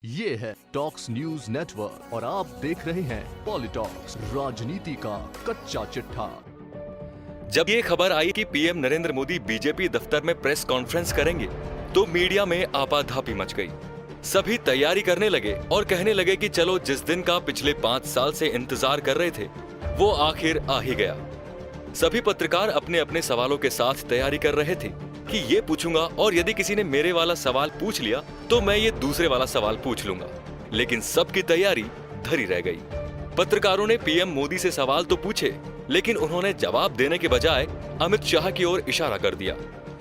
ये है talks news network और आप देख रहे हैं पॉलिटॉक्स, राजनीति का कच्चा चिट्ठा। जब ये खबर आई कि पीएम नरेंद्र मोदी बीजेपी दफ्तर में प्रेस कॉन्फ्रेंस करेंगे, तो मीडिया में आपाधापी मच गई। सभी तैयारी करने लगे और कहने लगे कि चलो जिस दिन का पिछले 5 साल से इंतजार कर रहे थे, वो आखिर आ ही गया। सभी पत्रकार अपने अपने सवालों के साथ तैयारी कर रहे थे कि ये पूछूंगा और यदि किसी ने मेरे वाला सवाल पूछ लिया तो मैं ये दूसरे वाला सवाल पूछ लूंगा। लेकिन सबकी तैयारी धरी रह गई। पत्रकारों ने पीएम मोदी से सवाल तो पूछे, लेकिन उन्होंने जवाब देने के बजाय अमित शाह की ओर इशारा कर दिया।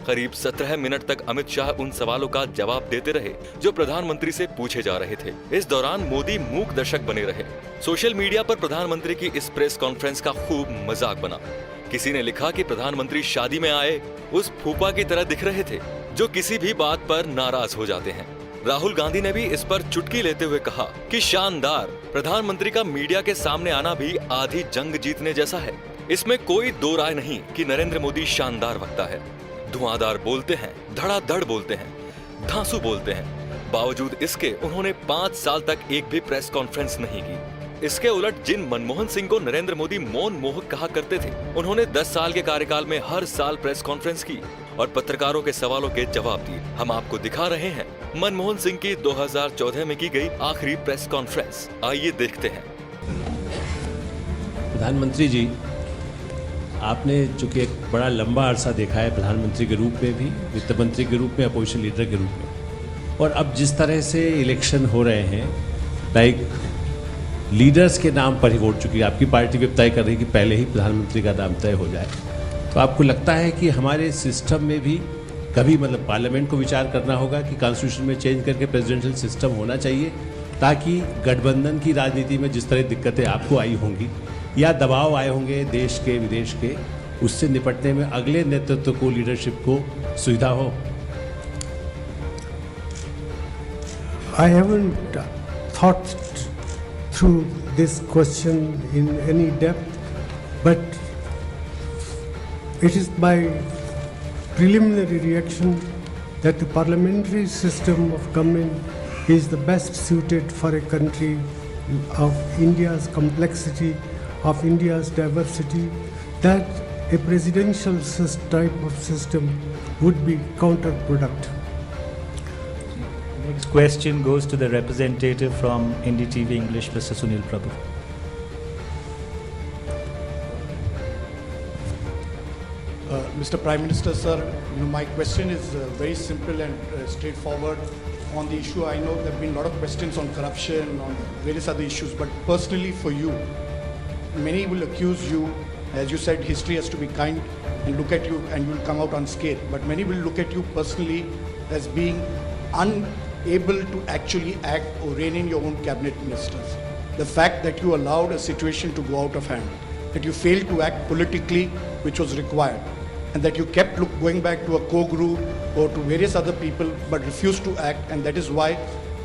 करीब 17 मिनट तक अमित शाह उन सवालों का जवाब देते रहे जो प्रधानमंत्री से पूछे जा रहे थे। इस दौरान मोदी मूक दर्शक बने रहे। सोशल मीडिया पर प्रधानमंत्री की इस प्रेस कॉन्फ्रेंस का खूब मजाक बना। किसी ने लिखा कि प्रधानमंत्री शादी में आए उस फूफा की तरह दिख रहे थे जो किसी भी बात पर नाराज हो जाते हैं। राहुल गांधी ने भी इस पर चुटकी लेते हुए कहा कि शानदार, प्रधानमंत्री का मीडिया के सामने आना भी आधी जंग जीतने जैसा है। इसमें कोई दो राय नहीं कि नरेंद्र मोदी शानदार वक्ता है। धुआंधार बोलते हैं, धड़ाधड़ बोलते हैं, धांसू बोलते हैं। बावजूद इसके उन्होंने 5 साल तक एक भी प्रेस कॉन्फ्रेंस नहीं की। इसके उलट जिन मनमोहन सिंह को नरेंद्र मोदी मौन मोहक कहा करते थे, उन्होंने 10 साल के कार्यकाल में हर साल प्रेस कॉन्फ्रेंस की और पत्रकारों के सवालों के जवाब दिए। हम आपको दिखा रहे हैं मनमोहन सिंह की 2014 में की गई आखिरी प्रेस कॉन्फ्रेंस। आइए देखते हैं। प्रधानमंत्री जी, आपने चूंकि एक बड़ा लंबा अरसा देखा है प्रधानमंत्री के रूप में भी, वित्त मंत्री के रूप में, अपोजिशन लीडर के रूप में, और अब जिस तरह से इलेक्शन हो रहे हैं, लाइक लीडर्स के नाम पर ही वोट, चुकी आपकी पार्टी भी तय कर रही है कि पहले ही प्रधानमंत्री का नाम तय हो जाए, तो आपको लगता है कि हमारे सिस्टम में भी कभी पार्लियामेंट को विचार करना होगा कि कॉन्स्टिट्यूशन में चेंज करके प्रेसिडेंशियल सिस्टम होना चाहिए, ताकि गठबंधन की राजनीति में जिस तरह दिक्कतें आपको आई होंगी या दबाव आए होंगे देश के विदेश के, उससे निपटने में अगले नेतृत्व को, लीडरशिप को सुविधा हो? I haven't thought through this question in any depth, but it is my preliminary reaction that the parliamentary system of government is the best suited for a country of India's complexity, of India's diversity, that a presidential type of system would be counterproductive. Next question goes to the representative from NDTV English, Mr. Sunil Prabhu. Mr. Prime Minister, sir, my question is very simple and straightforward on the issue. I know there have been a lot of questions on corruption, on various other issues, but personally for you, many will accuse you, as you said, history has to be kind and look at you and you will come out unscathed, but many will look at you personally as being unable to actually act or rein in your own cabinet ministers. The fact that you allowed a situation to go out of hand, that you failed to act politically, which was required, and that you kept going back to a co-guru or to various other people but refused to act, and that is why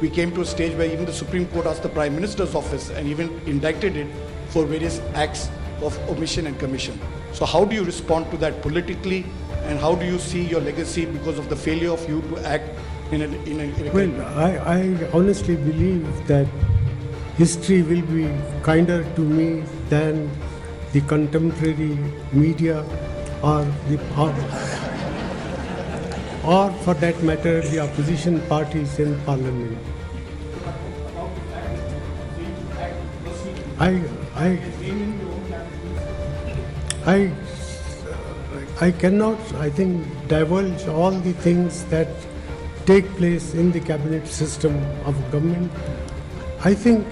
we came to a stage where even the Supreme Court asked the Prime Minister's office and even indicted it for various acts of omission and commission. So how do you respond to that politically, and how do you see your legacy because of the failure of you to act in a Well, I honestly believe that history will be kinder to me than the contemporary media or for that matter the opposition parties in parliament. I cannot, I think, divulge all the things that take place in the cabinet system of government. I think,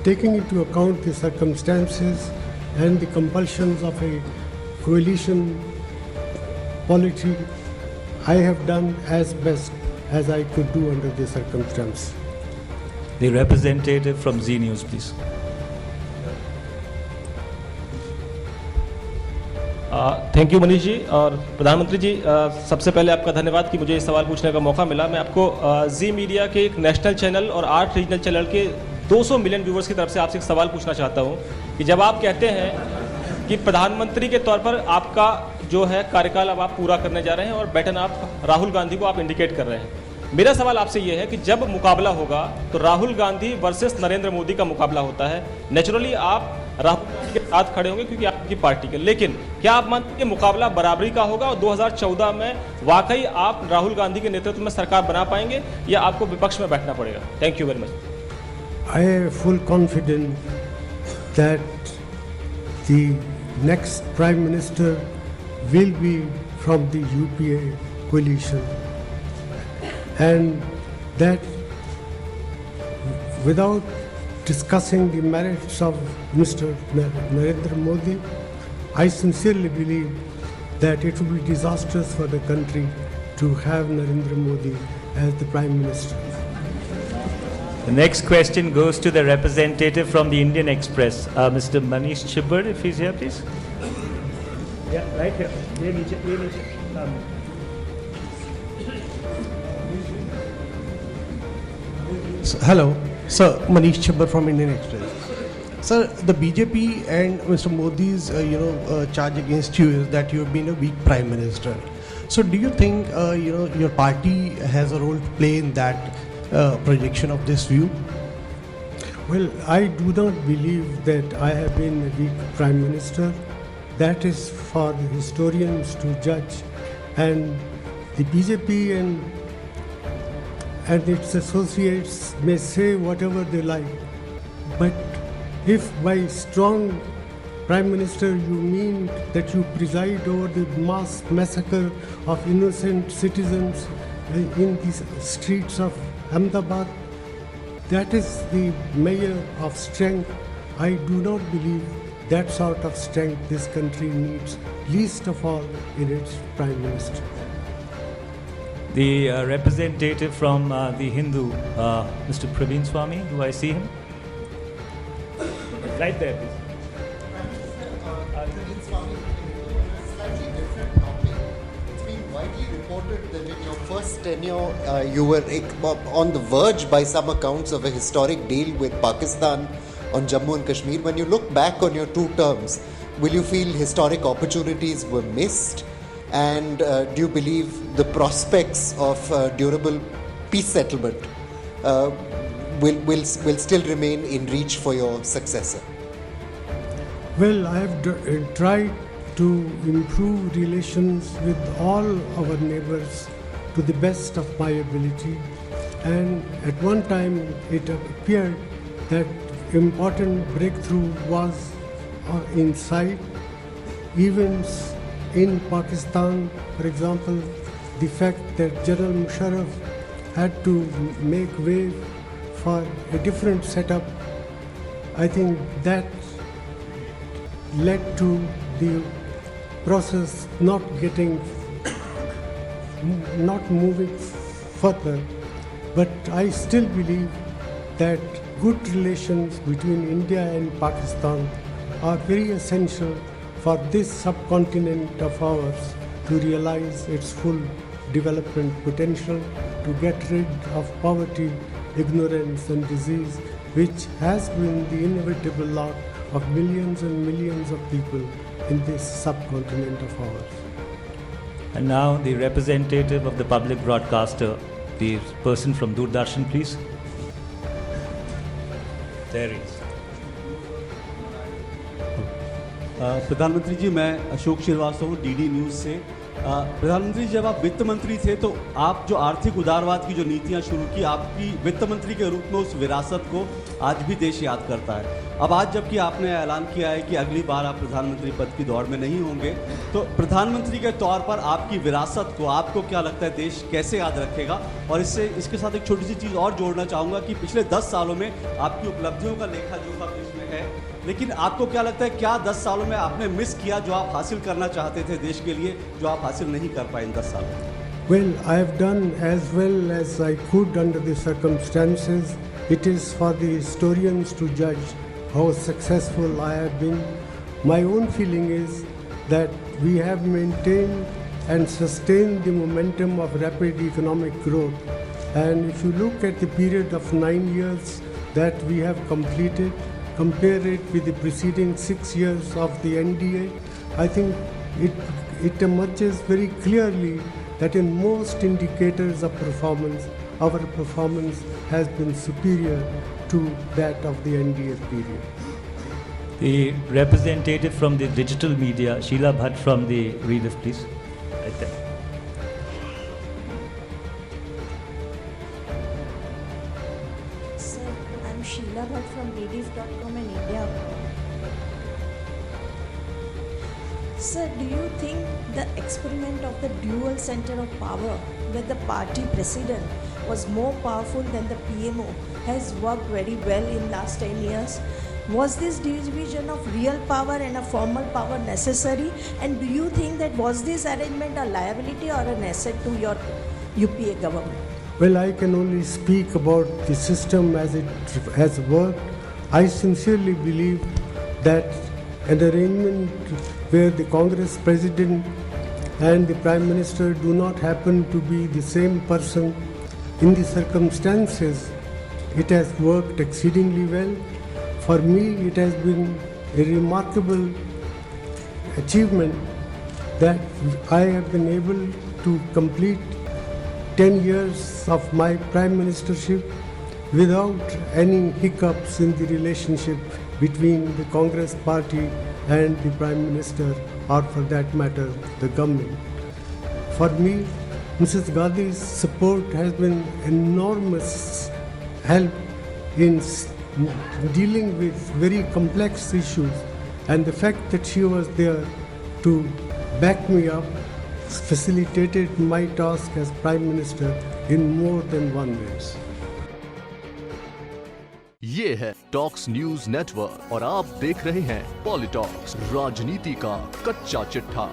taking into account the circumstances and the compulsions of a coalition polity, I have done as best as I could do under the circumstance. The representative from Z News, please. Thank you Manish ji. और प्रधानमंत्री जी, सबसे पहले आपका धन्यवाद कि मुझे ये सवाल पूछने का मौका मिला। मैं आपको जी मीडिया के एक नेशनल चैनल और 8 रीजनल चैनल के 200 मिलियन व्यूवर्स की तरफ से आपसे एक सवाल पूछना चाहता हूँ कि जब आप कहते हैं कि प्रधानमंत्री के तौर पर आपका जो है कार्यकाल अब आप पूरा करने जा रहे हैं और बैटन आप राहुल गांधी को आप इंडिकेट कर रहे हैं, मेरा सवाल आपसे यह है कि जब मुकाबला होगा तो राहुल गांधी वर्सेस नरेंद्र मोदी का मुकाबला होता है, नेचुरली आप राहुल गांधी के साथ खड़े होंगे क्योंकि आपकी पार्टी के, लेकिन क्या आप मानते हैं कि मुकाबला बराबरी का होगा और 2014 में वाकई आप राहुल गांधी के नेतृत्व में सरकार बना पाएंगे या आपको विपक्ष में बैठना पड़ेगा? Thank you very much. I am full confident that the next Prime Minister will be from the UPA coalition, and that without discussing the merits of Mr. Narendra Modi, I sincerely believe that it will be disastrous for the country to have Narendra Modi as the Prime Minister. The next question goes to the representative from the Indian Express, Mr. Manish Chibber, if he's here, please. Yeah, right here. Ye niche. Hello, sir. Manish Chibber from Indian Express. Sir, the BJP and Mr. Modi's, charge against you is that you have been a weak Prime Minister. So, do you think, your party has a role to play in that projection of this view? Well, I do not believe that I have been a weak Prime Minister. That is for the historians to judge, and the BJP and its associates may say whatever they like. But if by strong Prime Minister you mean that you preside over the mass massacre of innocent citizens in the streets of Ahmedabad, that is the measure of strength. I do not believe that sort of strength this country needs, least of all in its Prime Minister. The representative from the Hindu, Mr. Praveen Swami, do I see him? Right there, please. That in your first tenure, you were on the verge, by some accounts, of a historic deal with Pakistan on Jammu and Kashmir. When you look back on your 2 terms, will you feel historic opportunities were missed? And do you believe the prospects of durable peace settlement will still remain in reach for your successor? Well, I have tried to improve relations with all our neighbors to the best of my ability, and at one time it appeared that important breakthrough was in sight. Events in Pakistan, for example, the fact that General Musharraf had to make way for a different setup, I think that led to the process not moving further. But I still believe that good relations between India and Pakistan are very essential for this subcontinent of ours to realize its full development potential, to get rid of poverty, ignorance and disease, which has been the inevitable lot of millions and millions of people in this subcontinent of ours. And now the representative of the public broadcaster, the person from Doordarshan, please. There he is. प्रधानमंत्री जी, मैं अशोक श्रीवास्तव हूँ DD news से। प्रधानमंत्री जी, जब आप वित्त मंत्री थे तो आप जो आर्थिक उदारवाद की जो नीतियाँ शुरू की, आपकी वित्त मंत्री के रूप में उस विरासत को आज भी देश याद करता है। अब आज जबकि आपने ऐलान किया है कि अगली बार आप प्रधानमंत्री पद की दौड़ में नहीं होंगे, तो प्रधानमंत्री के तौर पर आपकी विरासत को, आपको क्या लगता है देश कैसे याद रखेगा? और इसके साथ एक छोटी सी चीज़ और जोड़ना चाहूँगा कि पिछले 10 सालों में आपकी उपलब्धियों का लेखा जोखा इसमें है, लेकिन आपको क्या लगता है क्या 10 सालों में आपने मिस किया जो आप हासिल करना चाहते थे देश के लिए, जो आप हासिल नहीं कर पाए इन 10 सालों में? Well, I have done as well as I could under the circumstances. It is for the historians to judge how successful I have been. My own feeling is that we have maintained and sustained the momentum of rapid economic growth. And if you look at the period of 9 years that we have completed, compare it with the preceding 6 years of the NDA, I think it emerges very clearly that in most indicators of performance, our performance has been superior to that of the NDA period. The representative from the digital media, Sheila Bhatt from the Reader, please. Right there. Sir, I'm Sheila Bhatt from Rediff.com in India. Sir, do you think the experiment of the dual center of power, where the party president was more powerful than the PMO, has worked very well in last 10 years? Was this division of real power and a formal power necessary? And do you think that was this arrangement a liability or an asset to your UPA government? Well, I can only speak about the system as it has worked. I sincerely believe that an arrangement where the Congress president and the Prime Minister do not happen to be the same person, in the circumstances, it has worked exceedingly well. For me, it has been a remarkable achievement that I have been able to complete 10 years of my Prime Ministership without any hiccups in the relationship between the Congress party and the Prime Minister, or for that matter, the government. For me, Mrs. Gandhi's support has been enormous help in dealing with very complex issues, and the fact that she was there to back me up facilitated my task as Prime Minister in more than one way. ये है talks news network और आप देख रहे हैं पॉलिटॉक्स, राजनीति का कच्चा चिट्ठा।